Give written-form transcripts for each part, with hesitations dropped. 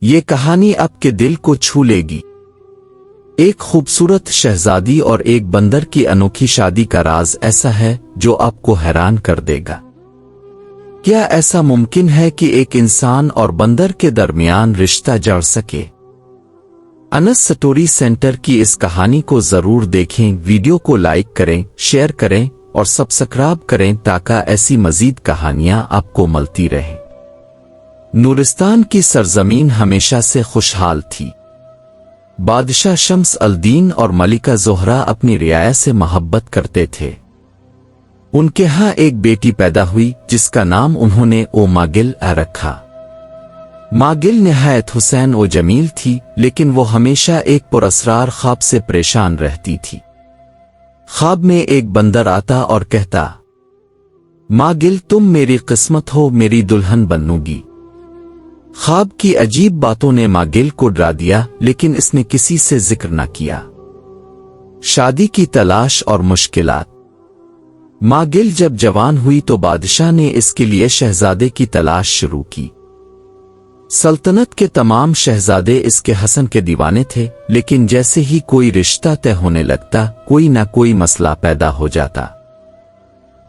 یہ کہانی آپ کے دل کو چھو لے گی۔ ایک خوبصورت شہزادی اور ایک بندر کی انوکھی شادی کا راز ایسا ہے جو آپ کو حیران کر دے گا۔ کیا ایسا ممکن ہے کہ ایک انسان اور بندر کے درمیان رشتہ جڑ سکے؟ انس سٹوری سینٹر کی اس کہانی کو ضرور دیکھیں، ویڈیو کو لائک کریں، شیئر کریں اور سبسکرائب کریں تاکہ ایسی مزید کہانیاں آپ کو ملتی رہیں۔ نورستان کی سرزمین ہمیشہ سے خوشحال تھی۔ بادشاہ شمس الدین اور ملکہ زہرہ اپنی رعایا سے محبت کرتے تھے۔ ان کے ہاں ایک بیٹی پیدا ہوئی جس کا نام انہوں نے ماگل رکھا۔ ماگل نہایت حسین و جمیل تھی، لیکن وہ ہمیشہ ایک پراسرار خواب سے پریشان رہتی تھی۔ خواب میں ایک بندر آتا اور کہتا، ماگل تم میری قسمت ہو، میری دلہن بنو گی۔ خواب کی عجیب باتوں نے ماگل کو ڈرا دیا، لیکن اس نے کسی سے ذکر نہ کیا۔ شادی کی تلاش اور مشکلات۔ ماگل جب جوان ہوئی تو بادشاہ نے اس کے لیے شہزادے کی تلاش شروع کی۔ سلطنت کے تمام شہزادے اس کے حسن کے دیوانے تھے، لیکن جیسے ہی کوئی رشتہ طے ہونے لگتا کوئی نہ کوئی مسئلہ پیدا ہو جاتا۔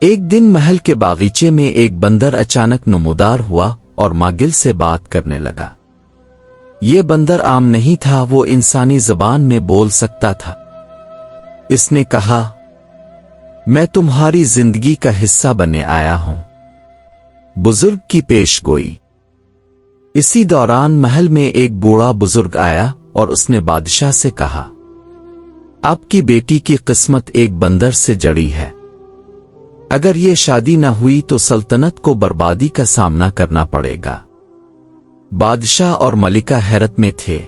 ایک دن محل کے باغیچے میں ایک بندر اچانک نمودار ہوا اور ماگل سے بات کرنے لگا۔ یہ بندر عام نہیں تھا، وہ انسانی زبان میں بول سکتا تھا۔ اس نے کہا، میں تمہاری زندگی کا حصہ بننے آیا ہوں۔ بزرگ کی پیش گوئی۔ اسی دوران محل میں ایک بوڑھا بزرگ آیا اور اس نے بادشاہ سے کہا، آپ کی بیٹی کی قسمت ایک بندر سے جڑی ہے۔ اگر یہ شادی نہ ہوئی تو سلطنت کو بربادی کا سامنا کرنا پڑے گا۔ بادشاہ اور ملکہ حیرت میں تھے۔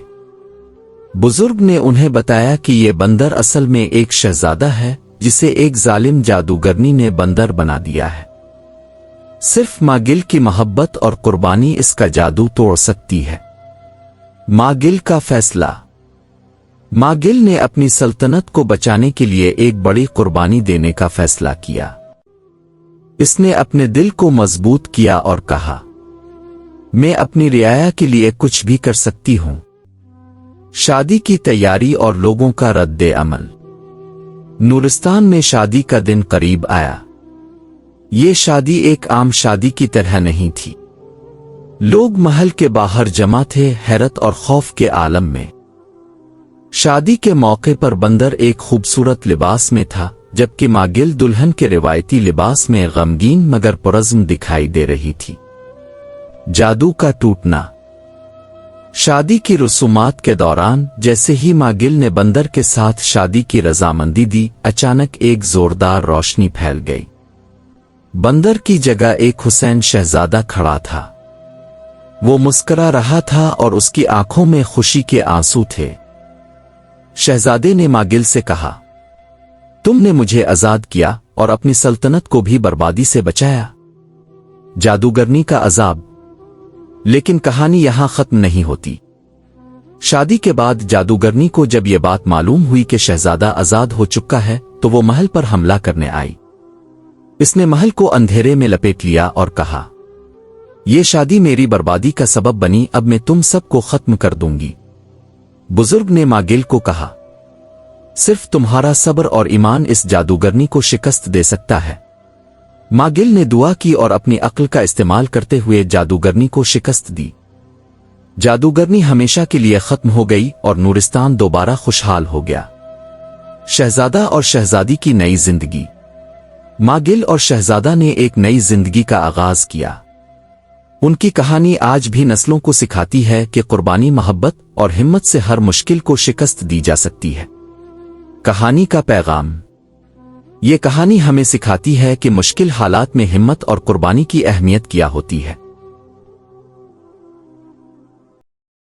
بزرگ نے انہیں بتایا کہ یہ بندر اصل میں ایک شہزادہ ہے جسے ایک ظالم جادوگرنی نے بندر بنا دیا ہے۔ صرف ماگل کی محبت اور قربانی اس کا جادو توڑ سکتی ہے۔ ماگل کا فیصلہ۔ ماگل نے اپنی سلطنت کو بچانے کے لیے ایک بڑی قربانی دینے کا فیصلہ کیا۔ اس نے اپنے دل کو مضبوط کیا اور کہا، میں اپنی رعایا کے لیے کچھ بھی کر سکتی ہوں۔ شادی کی تیاری اور لوگوں کا رد عمل۔ نورستان میں شادی کا دن قریب آیا۔ یہ شادی ایک عام شادی کی طرح نہیں تھی۔ لوگ محل کے باہر جمع تھے، حیرت اور خوف کے عالم میں۔ شادی کے موقع پر بندر ایک خوبصورت لباس میں تھا، جبکہ ماگل دلہن کے روایتی لباس میں غمگین مگر پرعزم دکھائی دے رہی تھی۔ جادو کا ٹوٹنا۔ شادی کی رسومات کے دوران جیسے ہی ماگل نے بندر کے ساتھ شادی کی رضامندی دی، اچانک ایک زوردار روشنی پھیل گئی۔ بندر کی جگہ ایک حسین شہزادہ کھڑا تھا۔ وہ مسکرا رہا تھا اور اس کی آنکھوں میں خوشی کے آنسو تھے۔ شہزادے نے ماگل سے کہا، تم نے مجھے آزاد کیا اور اپنی سلطنت کو بھی بربادی سے بچایا۔ جادوگرنی کا عذاب۔ لیکن کہانی یہاں ختم نہیں ہوتی۔ شادی کے بعد جادوگرنی کو جب یہ بات معلوم ہوئی کہ شہزادہ آزاد ہو چکا ہے تو وہ محل پر حملہ کرنے آئی۔ اس نے محل کو اندھیرے میں لپیٹ لیا اور کہا، یہ شادی میری بربادی کا سبب بنی، اب میں تم سب کو ختم کر دوں گی۔ بزرگ نے ماگل کو کہا، صرف تمہارا صبر اور ایمان اس جادوگرنی کو شکست دے سکتا ہے۔ ماگل نے دعا کی اور اپنی عقل کا استعمال کرتے ہوئے جادوگرنی کو شکست دی۔ جادوگرنی ہمیشہ کے لیے ختم ہو گئی اور نورستان دوبارہ خوشحال ہو گیا۔ شہزادہ اور شہزادی کی نئی زندگی۔ ماگل اور شہزادہ نے ایک نئی زندگی کا آغاز کیا۔ ان کی کہانی آج بھی نسلوں کو سکھاتی ہے کہ قربانی، محبت اور ہمت سے ہر مشکل کو شکست دی جا سکتی ہے۔ کہانی کا پیغام۔ یہ کہانی ہمیں سکھاتی ہے کہ مشکل حالات میں ہمت اور قربانی کی اہمیت کیا ہوتی ہے۔